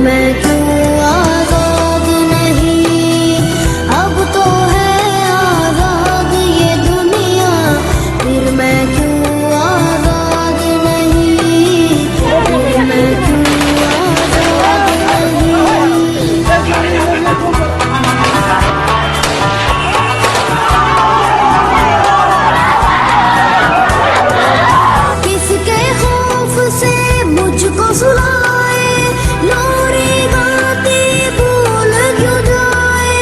मैं क्यों आजाद नहीं। अब तो है आजाद ये दुनिया, फिर मैं क्यों आजाद नहीं। फिर मैं क्यों आजाद नहीं। किसके खौफ से मुझको सुलाए, लोरी गाती भूल क्यों जाए।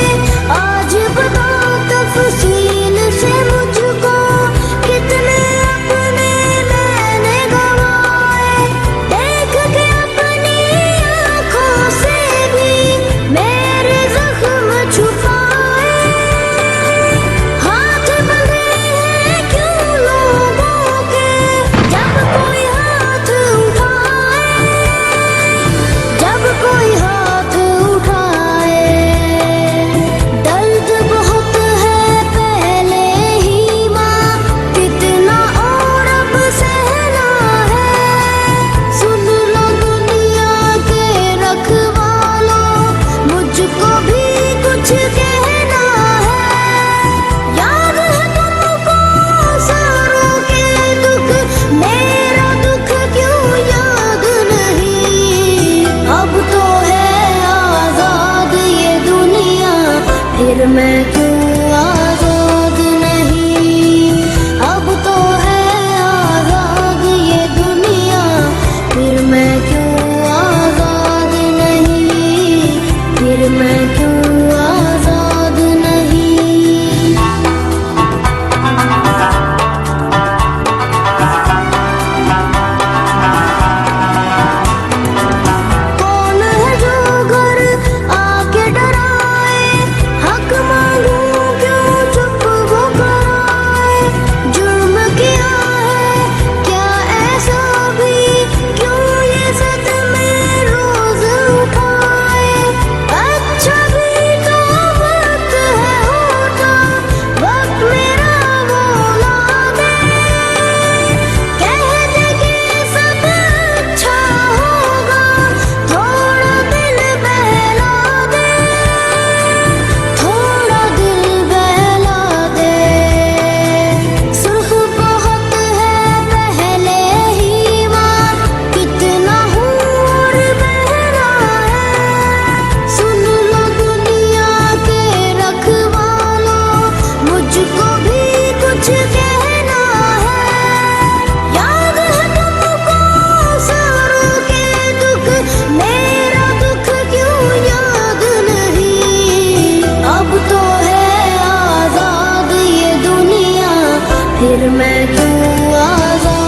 आज बता तफसील से मुझको, कितने अपने मैंने गवाए। देख के अपनी आँखों से भी मेरे जख्म छुपाए। हाथ बंधे हैं क्यों लोगों के, जब कोई हाथ उठाए। जब कोई हाथ उठाए। दर्द बहुत है पहले ही माँ, कितना और अब सहना है। सुन लो दुनिया के रखवालों, मुझको भी कुछ कहना है। याद है तुमको सारों के दुख, मेरा दुख क्यों याद नहीं। अब तो है आजाद ये दुनिया, फिर मैं क्यों आजाद नहीं। अब तो है आजाद ये दुनिया, फिर मैं क्यों आजाद नहीं। फिर मैं क्यों आजाद नहीं। कौन है जो घर आके डराए, हक मांगू क्यों चुप वो कराए। जुर्म किया है क्या ऐसा भी, क्यों ये सदमे रोज उठाए। अच्छा भी तो वक्त है होता, वक्त मेरा बोला दे। कह दे कि सब अच्छा होगा, थोड़ा दिल बहला दे। थोड़ा दिल बहला दे। सुर्ख बहुत है पहले ही माँ, कितना हूर बहरा है। सुन लो दुनिया के रखवालों, मुझको भी कुछ कहना है। याद है तुमको सारों के दुख, मेरा दुख क्यों याद नहीं। अब तो है आजाद ये दुनिया, फिर मैं क्यों आजाद